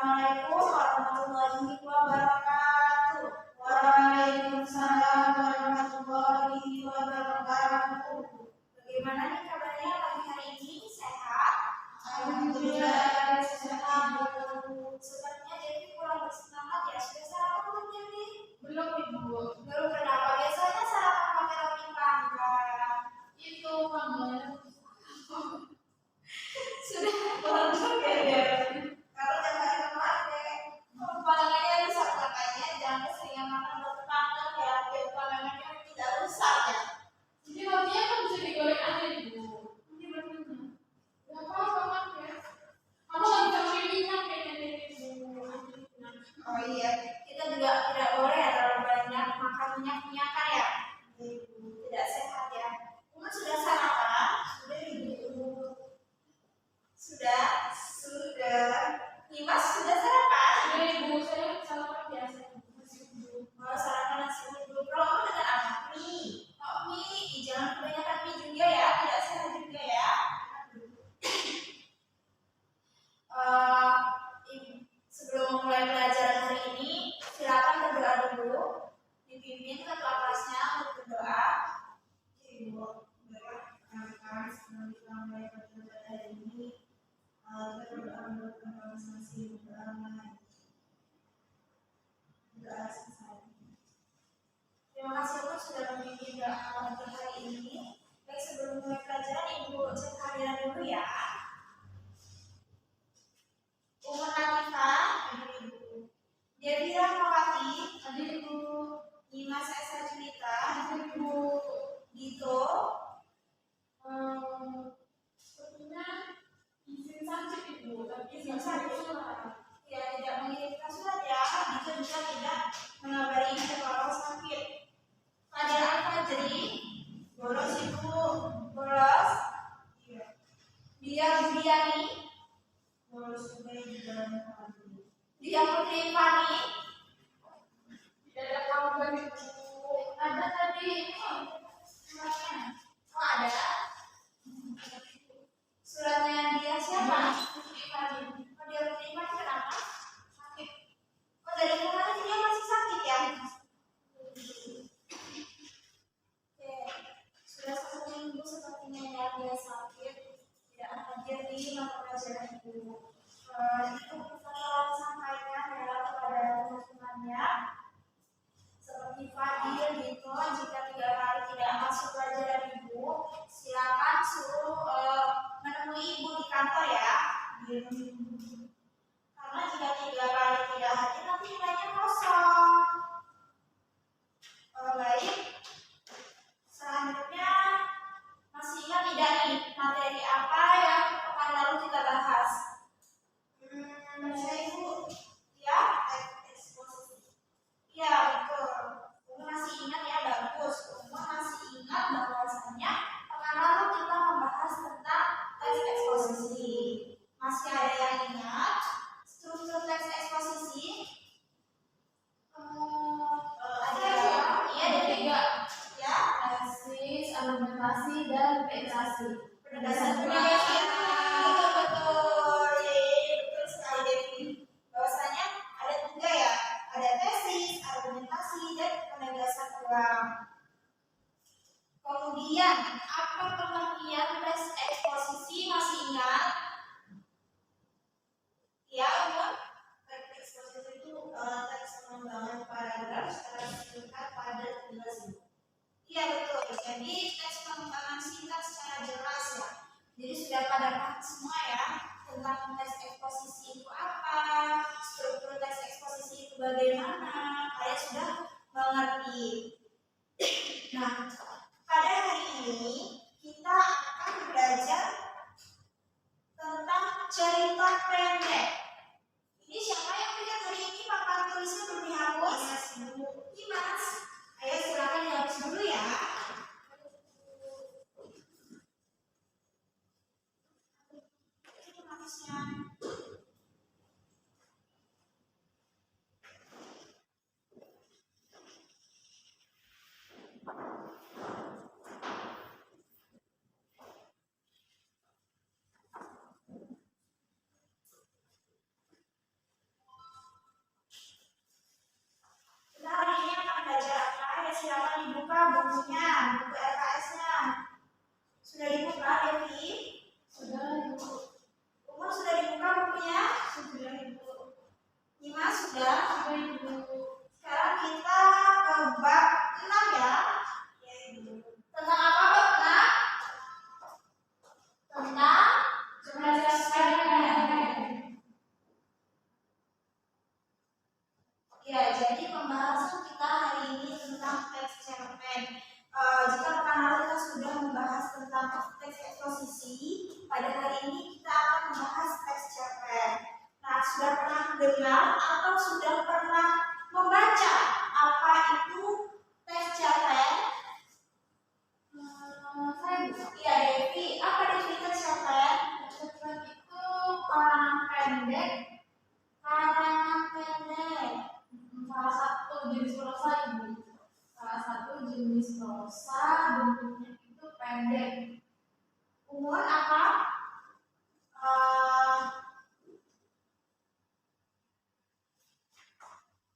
Assalamualaikum warahmatullahi wabarakatuh. Waalaikumsalam warahmatullahi wabarakatuh. Bagaimana nih kabarnya pagi hari ini? Sehat? Alhamdulillah sehat. Sepertinya Devi kurang bersemangat ya. Sudah sarapan belum Devi? Belum Ibu. Belum, kenapa? Biasanya sarapan pakai roti panggang. Itu panggangnya sudah panggang ya. Kalau tiap hari memakai pangangannya rusak, makanya jangan keseringan makan roti panggang ya, biar pangangannya tidak rusak ya. Jadi rotinya kan bisa digoreng aja Ibu. Ini bagaimana? Gak apa-apa kan ya. Kamu nggak bisa pakai minyak kayaknya Ibu. Oh iya, kita juga tidak boleh ya terlalu banyak makan minyak-minyakan ya. Tidak sehat ya. Kamu sudah sarapan? Sudah Ibu. Sudah. Nimas sudah sarapan? Sudah Ibu, saya sarapan biasa. Oh, sarapan nasi uduk. Kalau kamu dengan apa? Mie. Oh, mie. Jangan kebanyakan mie juga ya, tidak sehat juga ya. Sebelum mulai pelajaran hari ini, silakan berdoa dulu. Dipimpin ke kelasnya untuk berdoa. Ibu, berdoa sebelum kita mulai pelajaran hari ini. Kita berdoa untuk masing-masing doa selesai. Terima kasih untuk sudah memimpin doa untuk hari ini. Baik, sebelum mulai pelajaran, Ibu cek kehadiran dulu ya. Umur Latifah, Ibu. Devi Rahmawati, hadir Ibu. Nimas Esa Junita, hadir Ibu. Dito, sepertinya izin sakit Ibu, tapi izin sakit ya tidak mengirimkan surat ya. Dito juga tidak mengabari kalau sakit. Fajar Al-Fajri, bolos Ibu, bolos. Dia Budiani, bolos juga di dalam pagi. Dia Putri Fani, tidak ada kabar Ibu. Ada tadi suratnya. Oh ada. Suratnya dia siapa? Putri Fani. Oh dia Putri Fani kenapa? Sakit. Oh dari kemarin dia masih sakit ya? Sudah 1 minggu sepertinya ya dia sakit, tidak hadir di mata pelajaran Ibu. Itu saya sampaikan ya kepada teman-temannya seperti Fadil, Dito, jika 3 hari tidak masuk pelajaran Ibu, silakan suruh menemui Ibu di kantor ya. Karena jika 3 kali tidak hadir nanti nilainya kosong. Baik. Selanjutnya masih ingat tidak nih materi apa yang pekan lalu kita bahas? Saya Ibu ya, eksposisi. Ya betul. Kamu masih ingat ya, bagus. Kamu masih ingat bahwasannya pekan lalu kita membahas tentang teks eksposisi. Masih ada yang ingat struktur teks eksposisi? Ada 3 ya, analisis, argumentasi, dan penetrasi. Penegasan ya. Betul sekali Devi. Bahwasanya ada 3 ya, ada tesis, argumentasi, dan penegasan ulang. Kemudian apa pengertian teks eksposisi, masih ingat? Ya, umum. Teks eksposisi itu teks pengembangan paragraf secara singkat pada 13. Iya betul. Jadi teks pengembangan singkat secara jelas ya. Jadi sudah pada paham semua ya tentang teks eksposisi itu apa, struktur teks eksposisi itu bagaimana. Kalian sudah mengerti. Nah, pada hari ini kita akan belajar tentang cerita pendek. Ini siapa yang lihat hari ini papan tulisnya belum dihapus? Imas. Ayo silakan dihapus dulu ya. Ya, jadi pembahasan kita hari ini tentang teks cerpen. Jika pekan lalu kita sudah membahas tentang teks eksposisi, pada hari ini kita akan membahas teks cerpen. Nah, sudah pernah dengar atau sudah pernah membaca apa itu teks cerpen? Iya, Devi. Apa definisi teks cerpen? Cerpen itu karangan pendek. Salah satu jenis prosa bentuknya itu pendek. Umur apa?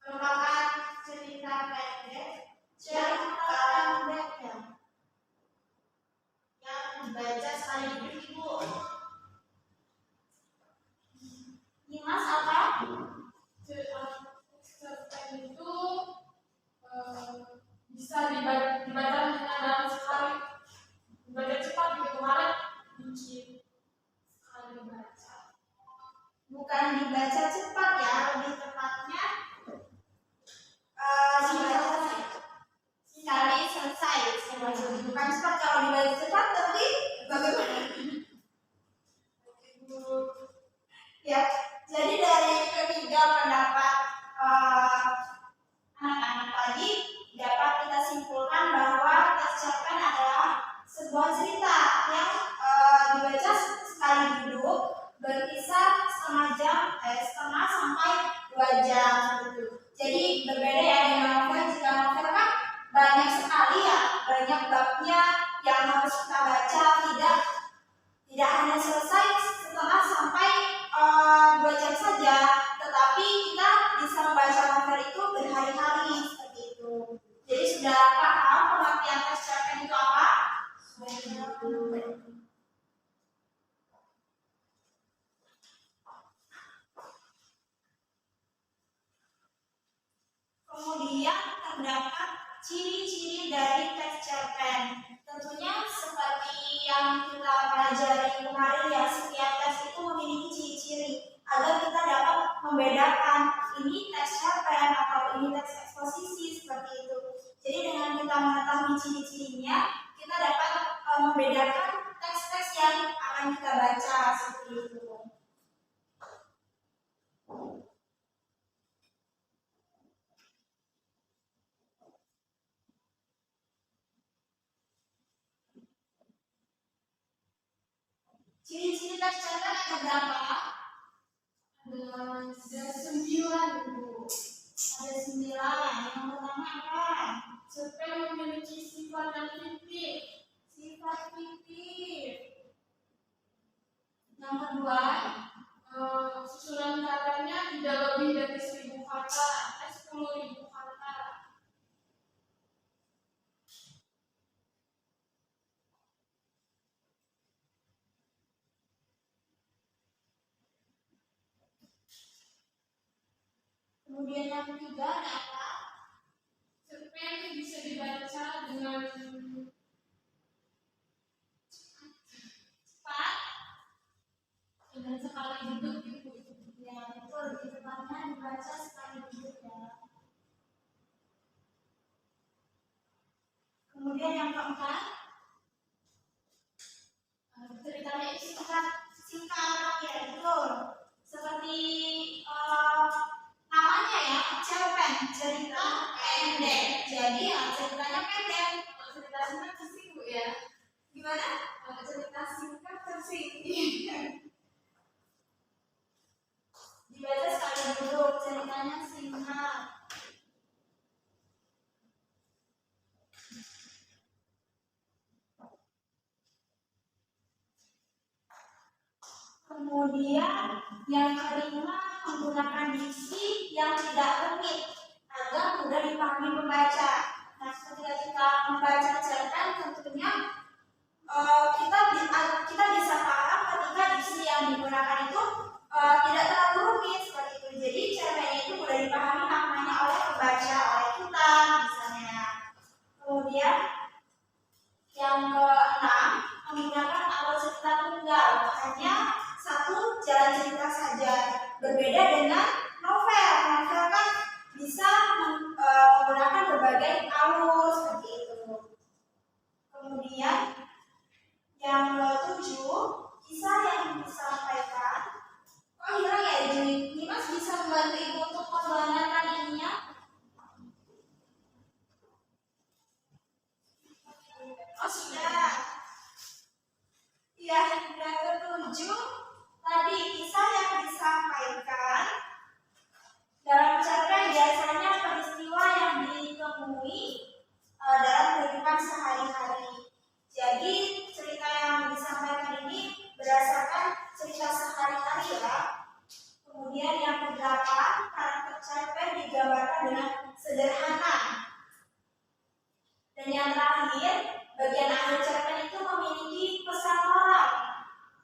Merupakan cerita pendek. Cerita pendek ya. Yang dibaca sekali hidup Ibu. Dimas apa? Cerpen itu bisa dibaca hanya dalam sekali, dibaca cepat gitu. Kemarin dikit sekali dibaca. Bukan dibaca cepat ya, lebih tepatnya sekali selesai. Bukan cepat, kalau dibaca cepat tapi bagaimana? Ya, jadi dari ketiga pendapat anak-anak tadi dapat kita simpulkan bahwa teks cerpen adalah sebuah cerita yang dibaca sekali duduk, berkisar setengah sampai 2 jam gitu. Jadi berbeda ya dengan novel. Jika novel kan banyak sekali ya, banyak babnya yang harus kita baca, tidak hanya selesai setengah sampai 2 jam saja, tetapi kita bisa membaca novel itu berhari-hari seperti itu. Jadi sudah paham pengertian teks cerpen itu apa? Kemudian terdapat ciri-ciri dari teks cerpen. Tentunya seperti yang kita pelajari kemarin ya, setiap teks itu memiliki ciri-ciri agar kita dapat membedakan ini teks cerpen atau ini teks eksposisi seperti itu. Jadi dengan kita mengetahui ciri-cirinya, kita dapat membedakan teks-teks yang akan kita baca seperti itu. Ciri-ciri teks cerpen ada berapa? Ada 9, Bu. Ada 9. Yang pertama apa? Cerpen memiliki sifat yang fiktif. Sifat fiktif. Yang kedua, susunan katanya tidak lebih dari 1000 kata, 10.000 kata. Kemudian yang ketiga adalah cerpen bisa dibaca dengan cepat dan sekali duduk gitu. Ya betul, di depannya dibaca sekali duduk ya. Kemudian yang keempat, ceritanya itu singkat ya betul. Seperti namanya ya, cerpen, cerita pendek. Jadi ya ceritanya pendek. Kalau cerita singkat tersinggung Bu ya. Gimana? Kalau cerita singkat tersinggung. Dibaca sekali duduk, ceritanya singkat. Kemudian yang kelima, menggunakan diksi yang tidak rumit agar mudah dipahami pembaca. Nah, ketika kita membaca cerpen, tentunya kita bisa paham ketika diksi yang digunakan itu tidak terlalu rumit seperti itu. Jadi cerpennya itu mudah dipahami maknanya oleh pembaca, oleh kita misalnya. Kemudian yang keenam, menggunakan alur cerita tunggal, hanya satu jalan cerita saja. Berbeda dengan novel. dengan sederhana. Dan yang terakhir, bagian akhir cerpen itu memiliki pesan moral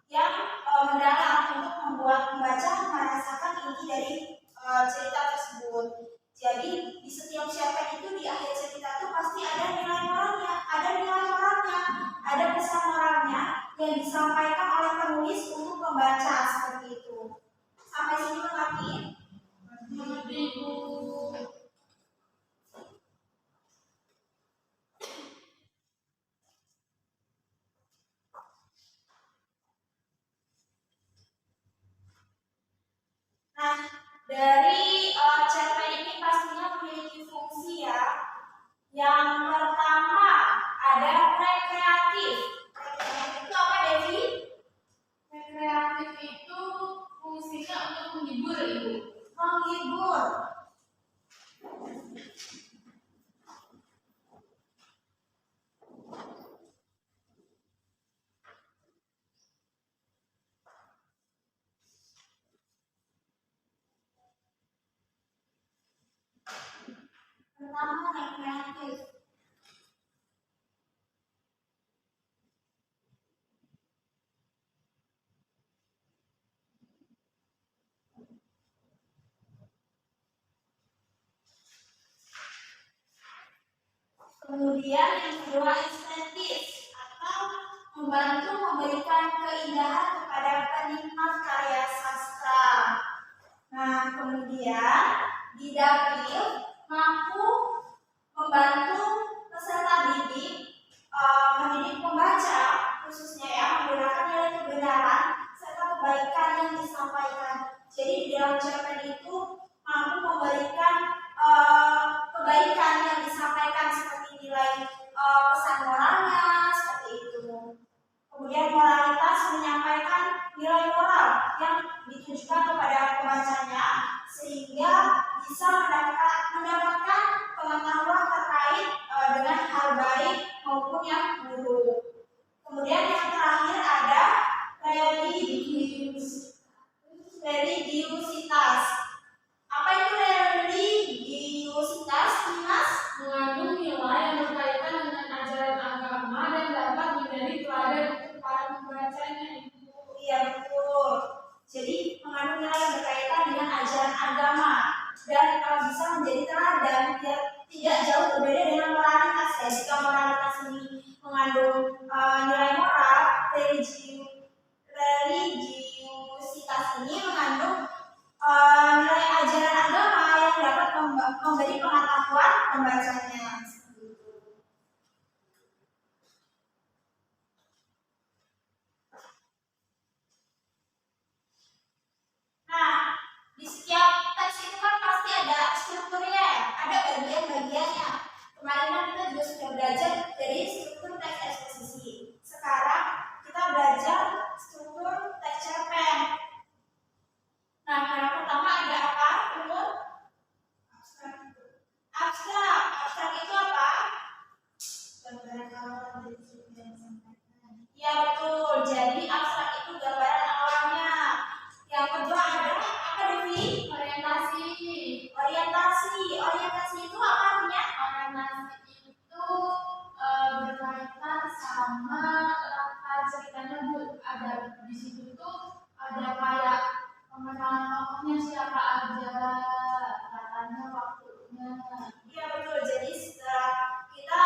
yang mendalam untuk membuat pembaca merasakan inti dari cerita tersebut. Jadi di setiap cerpen itu di akhir cerita itu pasti ada nilai moralnya, ada pesan moralnya yang disampaikan oleh penulis untuk pembaca seperti itu. Sampai sini mengerti? Mengerti, Bu. Nah, dari cerpen ini pastinya memiliki fungsi ya. Yang pertama ada rekreatif. Rekreatif itu apa, Devi? Rekreatif itu fungsinya untuk menghibur, Ibu. Menghibur. Pertama rekreatif. Kemudian yang kedua estetis atau membantu memberikan keindahan kepada penikmat karya sastra. Nah, kemudian didapil mampu membantu peserta didik mendidik pembaca khususnya ya menggunakan nilai kebenaran serta kebaikan yang disampaikan. Jadi di dalam cerpen itu mampu memberikan kebaikan yang disampaikan seperti nilai pesan moralnya seperti itu. Kemudian moralitas menyampaikan nilai moral yang ditujukan kepada pembacanya sehingga bisa mendapatkan pengetahuan terkait dengan hal baik maupun yang buruk. Kemudian yang terakhir ada religiusitas. Apa itu religiusitas, Mas? Mengandung nilai yang berkaitan dengan ajaran agama dan dapat menjadi teladan untuk para pembacanya, Ibu. Iya, betul. Jadi mengandung nilai yang berkaitan dengan ajaran agama dan bisa menjadi teladan biar tidak jauh berbeda dengan moralitas ya. Jika moralitas ini mengandung nilai moral, religiusitas ini mengandung nilai ajaran agama yang dapat memberi pengetahuan pembacanya. Nah, di setiap teks itu kan pasti ada strukturnya ya, ada bagian-bagiannya. Kemarin kan kita juga sudah belajar dari struktur teks eksposisi. Sekarang kita belajar struktur teks cerpen. Nah, yang pertama ada apa? Umur? Abstrak. Abstrak itu apa? Ya betul. Jadi abstrak itu gambaran awalnya. Yang kedua ada apa, Devi? Orientasi. Orientasi itu apa artinya? Orientasi itu berkaitan sama latar ceritanya, Bu. Ada di situ tuh ada kayak pengenalan tokohnya siapa aja, katanya waktunya. Iya betul. Jadi setelah kita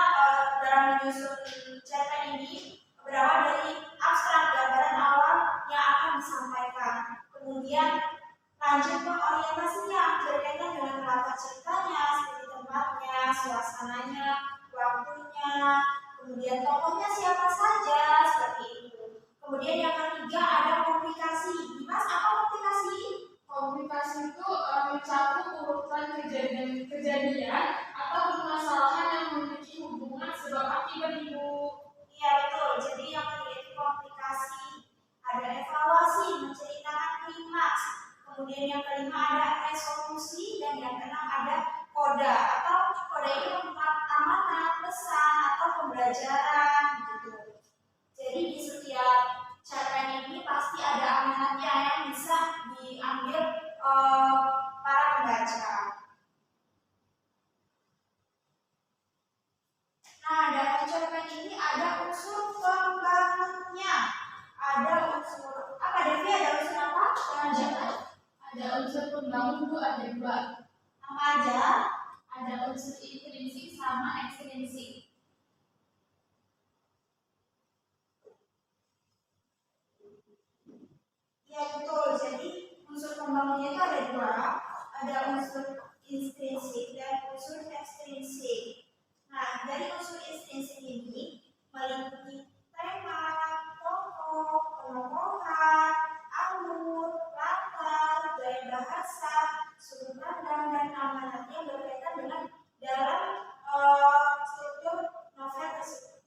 dalam menyusun cerpen ini berawal dari abstrak gambaran awal yang akan disampaikan. Kemudian lanjut ke orientasinya berkaitan dengan latar ceritanya, seperti tempatnya, suasananya, waktunya, kemudian tokohnya siapa saja, seperti itu. Kemudian yang ketiga ada komplikasi. Mas, apa komplikasi? Komplikasi itu mencakup urutan kejadian atau permasalahan yang memiliki hubungan sebab akibat, Ibu. Iya betul. Jadi yang ketiga itu komplikasi. Ada evaluasi, menceritakan klimaks. Kemudian yang kelima ada resolusi dan yang keenam ada koda atau koda itu amanat, pesan atau pembelajaran gitu. Jadi di setiap cerpen ini pasti ada amanatnya yang bisa diambil para pembaca. Nah, dalam cerpen ini ada unsur pembangunnya. Ada unsur apa, Devi? Ada unsur apa? Ada unsur pembangun Bu, ada dua. Apa aja? Ada unsur intrinsik sama ekstrinsik. Ya betul. Jadi unsur pembangunnya itu ada dua. Ada unsur intrinsik dan unsur ekstrinsik. Nah, dari unsur intrinsik ini meliputi tema, tokoh, penokohan, alur, latar, gaya bahasa, sudut pandang, dan amanat yang berkaitan dengan dalam struktur novel tersebut.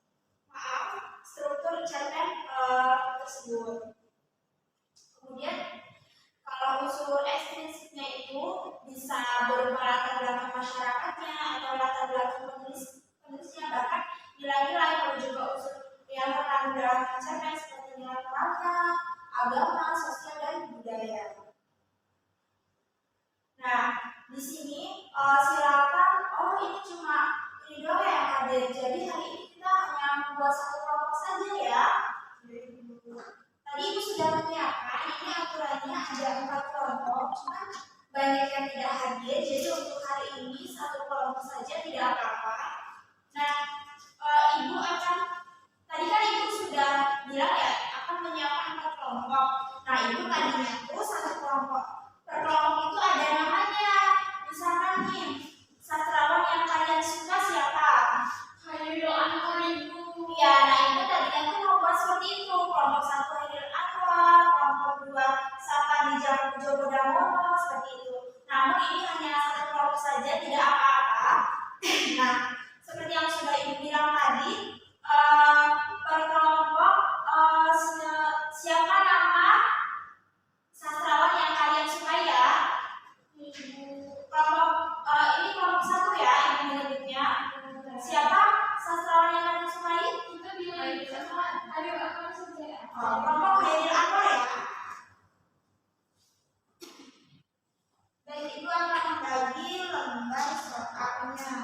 Struktur cerpen tersebut. Kemudian kalau unsur ekstrinsiknya itu bisa berupa latar belakang masyarakatnya atau latar belakang penulisnya, bahkan nilai-nilai, kalau juga unsur yang terkandung dalam cerpen seperti nilai moral, agama, sosial, dan budaya. Nah, di sini silakan. Oh, ini cuma ini doang yang hadir. Jadi hari ini kita hanya membuat satu kelompok saja ya. Tadi Ibu sudah menyiapkan, ini aturannya ada 4 kelompok, cuma banyak yang tidak hadir, jadi untuk hari ini satu kelompok saja tidak apa-apa. Nah, Ibu akan, tadi kan Ibu sudah bilang ya, akan menyiapkan 4 kelompok. Nah, Ibu tadinya itu satu kelompok. Per kelompok itu ada namanya. Misalkan nih, sastrawan yang kalian suka siapa? Khairil Anwar Ibu. Ya, nah Ibu tadinya tuh mau buat seperti itu. Kelompok 1 Khairil Anwar, kelompok 2 Sapandi Djoko Damono, seperti itu. Namun ini hanya satu kelompok saja, tidak apa-apa. Nah, seperti yang sudah Ibu bilang tadi, per kelompok siapa nama sastrawan yang kalian suka ya? Kelompok ini kelompok 1 ya, Ibu menyebutnya. Siapa sastrawan yang kalian sukai? Kita bilang sama Khairil Anwar saja. Kelompok Khairil Anwar ya. Baik, Ibu akan membagi lembar soalnya.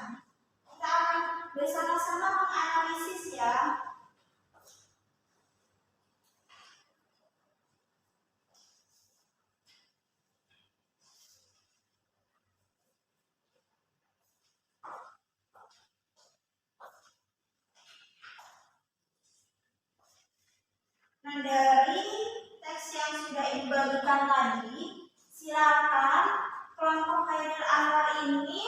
Kita akan bersama-sama menganalisis ya. Nah, dari teks yang sudah Ibu bagikan tadi, silakan kelompok Khairil Anwar ini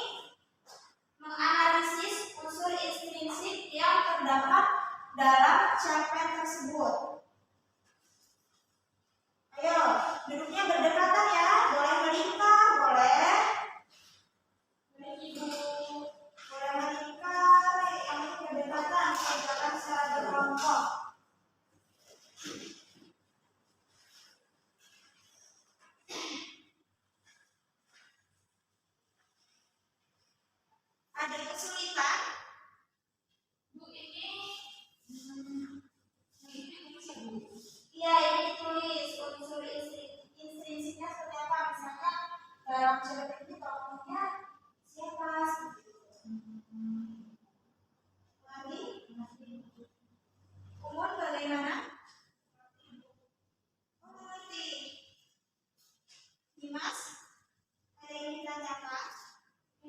menganalisis unsur intrinsik yang terdapat dalam cerpen tersebut. Ayo, duduknya berdekatan ya, boleh melingkar, boleh. Boleh melingkar, yang berdekatan, kerjakan secara berkelompok. Ada kesulitan? Bu, ini Iya, ini ditulis unsur intrinsiknya seperti apa. Misalnya dalam cerpen ini tokohnya siapa? Lagi? Umur bagaimana? Oh, mengerti. Dimas? Ada yang ditanyakan?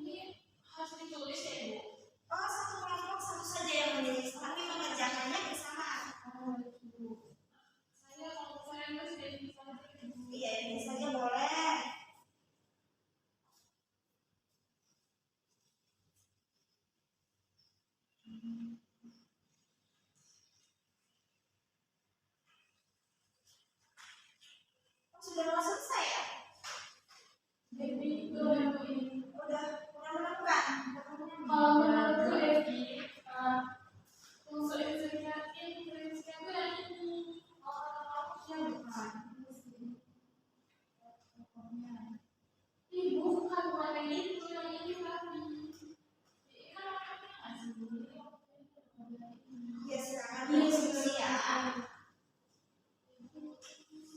ini harus ditulis ya Bu. Oh, satu kelompok satu saja yang menulis, tapi mengerjakannya bersamaan. Saya kalau saya masih bisa Ibu. Iya, ini saja boleh. Oh, sudah mau selesai ya? Jadi itu yang Bu ini. Udah menemukan. Kalau menurutku Devi, unsur intrinsiknya itu yang ini. Kalau bukan. Ibu bukan yang itu, yang ini tapi. Kan orangnya nggak sih? Ya, silakan diskusi ya.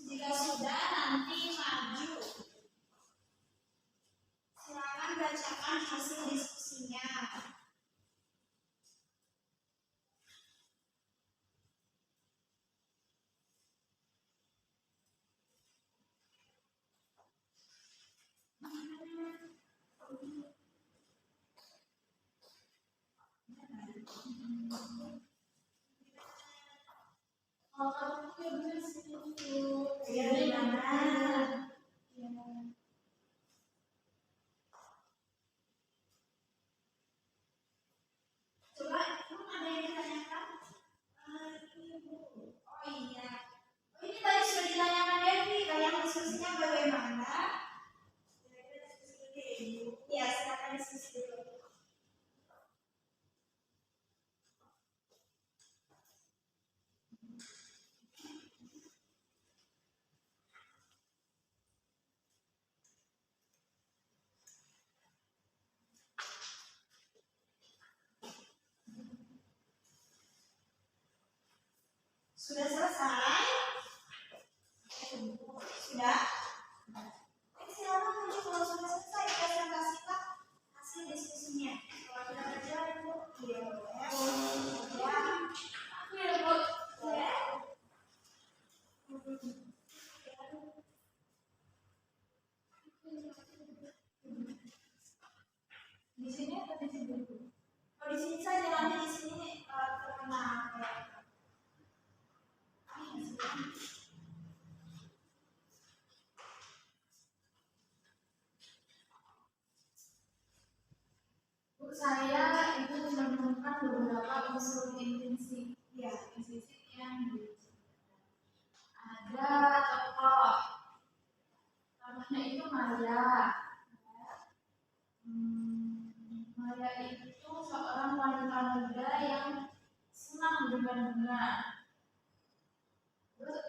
Jika sudah, nanti maju. Silakan bacakan hasil diskusinya. Di sini atau di sini? Oh, di sini saja, nanti di sini terkena Bu, saya itu menemukan beberapa unsur intrinsik, ya, intrinsik yang ada tokoh, namanya itu Maya. Maya itu seorang wanita muda yang senang berbunga. Terus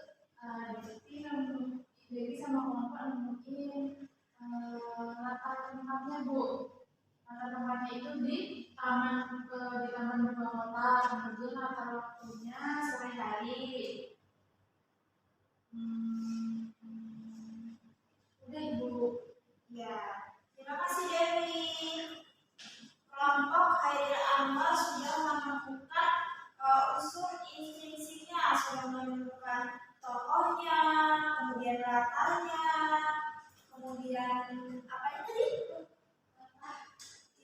jadi sama kelompok mungkin latar tempatnya Bu. Latar tempatnya itu di taman berbunga kota. Kemudian latar waktunya sore hari. Udah Ibu. ya. Terima kasih Dewi. Kelompok Khairil Anwar sudah menemukan unsur intrinsiknya, sudah menemukan tokohnya, kemudian latarnya, kemudian apa itu tadi?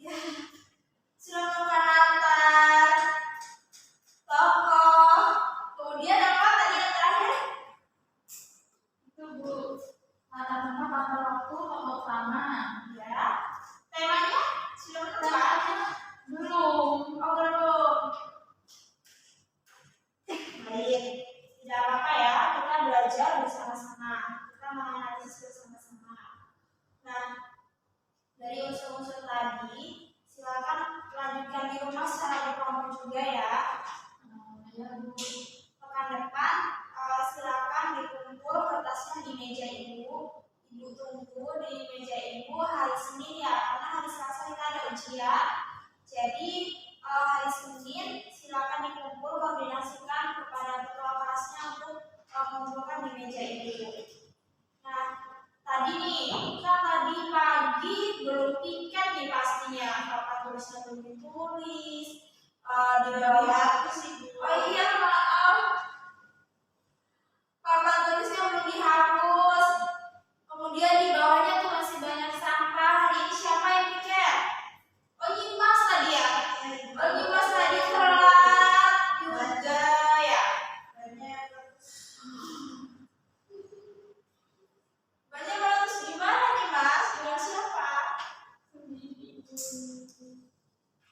Ya, sudah menemukan latar, tokoh, kemudian apa tadi yang terakhir? Itu Bu, latar tempat, latar waktu, tokoh utama. Ya, temanya sudah menemukan? Belum. Oh belum. Baik, tidak apa-apa ya, kita belajar bersama-sama, kita menganalisis bersama-sama. Nah, dari unsur-unsur tadi, silakan lanjutkan di rumah secara berkelompok juga ya. Ya Bu. Pekan depan silakan dikumpul kertasnya di meja ibu. Ibu tunggu di meja ibu hari Senin ya, karena hari Selasa kita ada ujian. Jadi hari Senin silakan dikumpul, koordinasikan kepada ketua kelasnya untuk mengumpulkan di meja ibu. Nah, tadi nih, kan tadi pagi belum piket nih pastinya, papan tulisnya belum ditulis, di bawah oh iya maaf, papan tulisnya belum dihapus, kemudian di bawahnya tuh masih banyak sampah. Hari ini siapa yang piket? Oh Nyimas tadi ya? Oh Nyimas tadi telat juga ya? Banyak banget gimana nih Mas? Dengan siapa?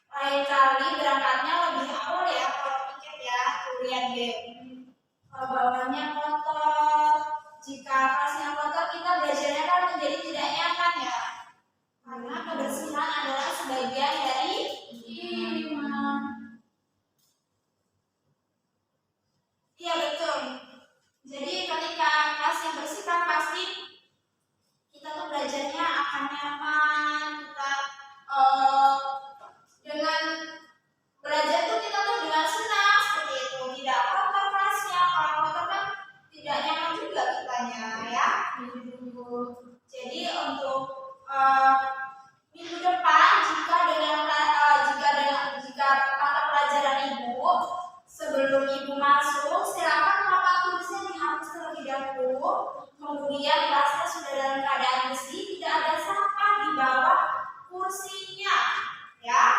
Lain kali berangkatnya lebih awal ya kalau piket ya. Tuh lihat deh. Bawahnya kotor. Jika kelasnya kotor kita belajarnya kan menjadi tidak nyaman ya. Karena kebersihan adalah sebagian dari iman. Iya betul. Jadi ketika kelasnya bersih kan pasti kita tuh belajarnya akan nyaman, kita dengan belajar tuh kita tuh dengan senang seperti itu, tidak kotor kelasnya. Kalau kotor kan tidak nyaman juga kitanya ya. Jadi untuk minggu depan jika mata pelajaran ibu sebelum ibu masuk silakan papan tulisnya dihapus terlebih dahulu. Kemudian kelasnya sudah dalam keadaan bersih, tidak ada sampah di bawah kursinya, ya.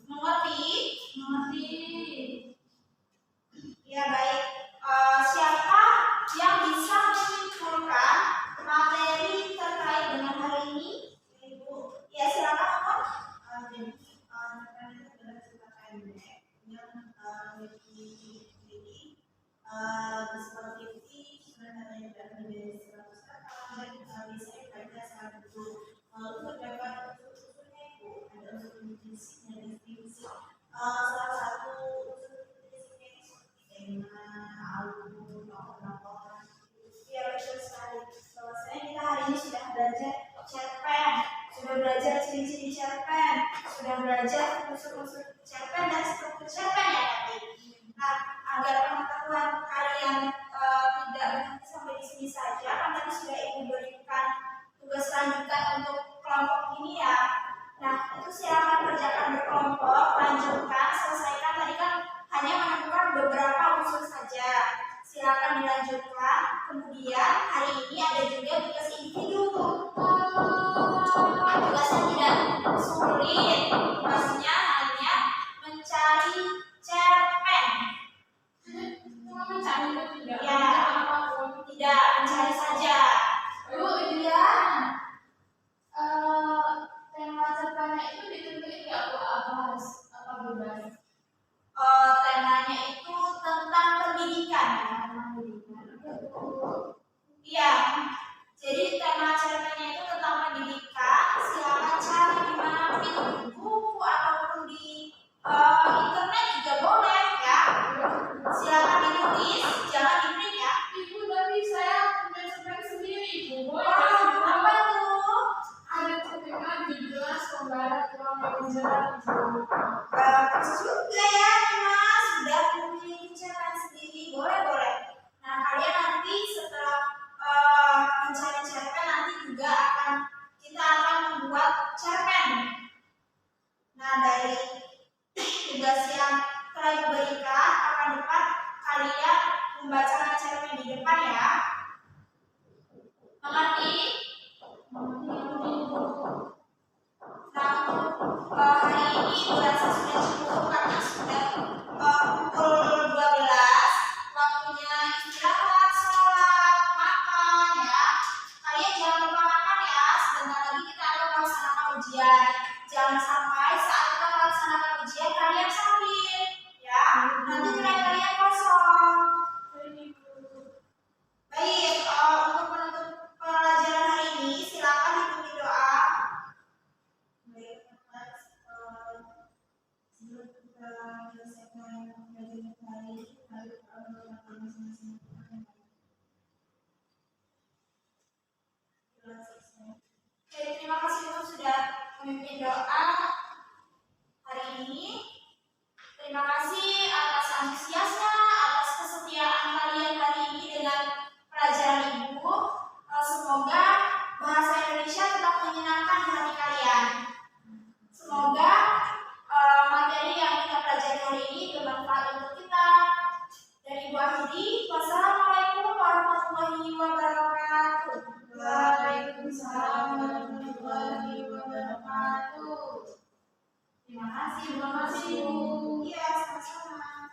Mengerti? Mengerti. Ya baik. Siapa yang bisa menyimpulkan materi terkait dengan hari ini? Ibu. Ya silakan Om. Jadi itu adalah cerita pendek yang memiliki seperti sebenarnya tidak menjadi 100 kata dan bisa baca saat itu. Lalu terdapat unsur-unsurnya itu ada unsur intrinsik dan ekstrinsik. Salah satu unsur intrinsiknya itu seperti tema, album, tokoh-tokoh. Ya betul sekali. Bahwasanya kita hari ini sudah belajar cerpen, sudah belajar ciri-ciri cerpen, sudah belajar unsur-unsur cerpen dan struktur cerpen ya tadi. Nah, agar pengetahuan kalian tidak berhenti sampai di sini saja, kan tadi sudah ibu berikan tugas lanjutan untuk kelompok ini ya. Nah, itu silakan kerjakan berkelompok, lanjutkan, selesaikan. Tadi kan hanya menemukan beberapa unsur saja. Silakan dilanjutkan. Kemudian hari ini ada juga tugas individu. Tugasnya tidak sulit. Barat ruang pelajaran Bu. Bagus juga ya, Mas. Sudah memiliki cerpen sendiri. Boleh. Nah, kalian nanti setelah mencari cerpen nanti juga kita akan membuat cerpen. Nah, dari tugas yang telah diberikan akan dapat kalian membacakan cerpen di depan ya. Mengerti? Nah, hari ini berasa sudah cukup karena sudah pukul 12, waktunya istirahat, sholat, makan ya. Kalian jangan lupa makan ya, sebentar lagi kita akan melaksanakan ujian. Jangan sampai saat kita melaksanakan ujian kalian sakit ya, nanti nilai kalian kosong. Baik, untuk menutup pelajaran hari ini silakan dipimpin doa. Baik, Mas, sebelum kita menyelesaikan pelajaran hari ini, mari kita berdoa masing-masing. Oke, terima kasih untuk sudah memimpin doa hari ini. Terima kasih atas antusiasnya, atas kesetiaan kalian hari ini dengan pelajaran Ibu. Semoga bahasa Indonesia tetap menyenangkan di hati kalian. Semoga materi yang kita pelajari hari ini bermanfaat untuk kita. Dari Ibu Ahidi, wassalamualaikum warahmatullahi wabarakatuh. Waalaikumsalam warahmatullahi wabarakatuh. Terima kasih Bu. Iya, sama-sama.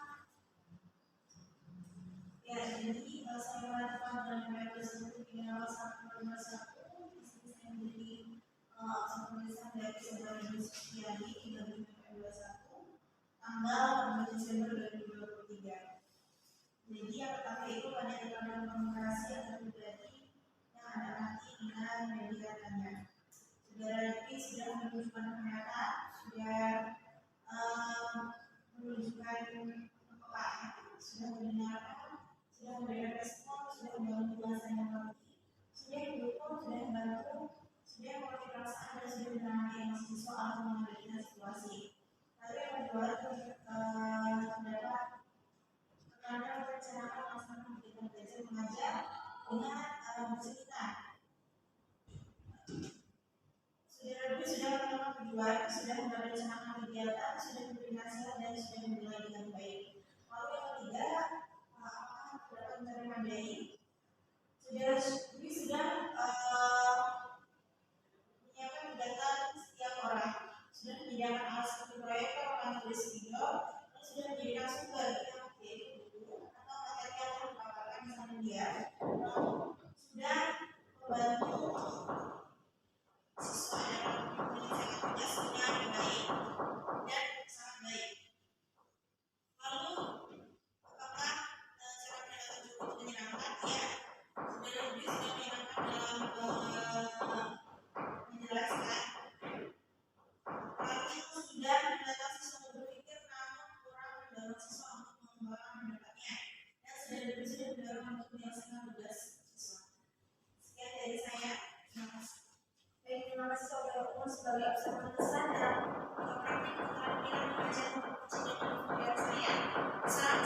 Ya, jadi saya melakukan dalam metode tersebut dengan 151 di sini saya menjadi penulisan dari saudara Ibu Supriyadi di 2021 tanggal 15 Desember 2023. Jadi yang pertama itu pada keterangan komunikasi atau pribadi yang ada nanti dengan media tanya. Saudara Rifki sudah menunjukkan pernyataan, sudah menunjukkan kepekaan, sudah mendengarkan, sudah memberikan respon, sudah membangun ulasan yang lebih, sudah mendukung, sudah membantu, sudah mengerti perasaan dan sudah menangani emosi soal mengendalikan situasi. Lalu yang kedua terdapat karena perencanaan melaksanakan kegiatan belajar mengajar dengan bercerita. Saudara Ibu sudah melakukan tujuan, sudah merencanakan kegiatan, sudah memberi nasihat dan sudah memulai dengan baik. Lalu yang ketiga, apakah terdapat mencari mandai? Saudara Ibu sudah menyiapkan kegiatan setiap orang, sudah menyediakan alat seperti proyektor, papan tulis video, dan sudah menyediakan sumber yang yaitu buku atau materi yang telah dipaparkan misalnya dia, sudah membantu siswa dalam menyelesaikan tugasnya dengan baik dan sangat baik. Lalu, apakah cara pendekatan cukup menyenangkan? Ya, saudara Ibu sudah menyenangkan dalam menjelaskan. Lalu sudah mendatang siswa berpikir namun kurang mendorong siswa untuk mengembangkan pendapatnya. Dan saudara Ibu sudah mendorong untuk menyelesaikan tugas siswa. Sekian dari saya. Terima kasih. Baik, terima kasih saudara umum sebagai observan besar dalam praktik keterampilan mengajar memperkecil dan saya. Salam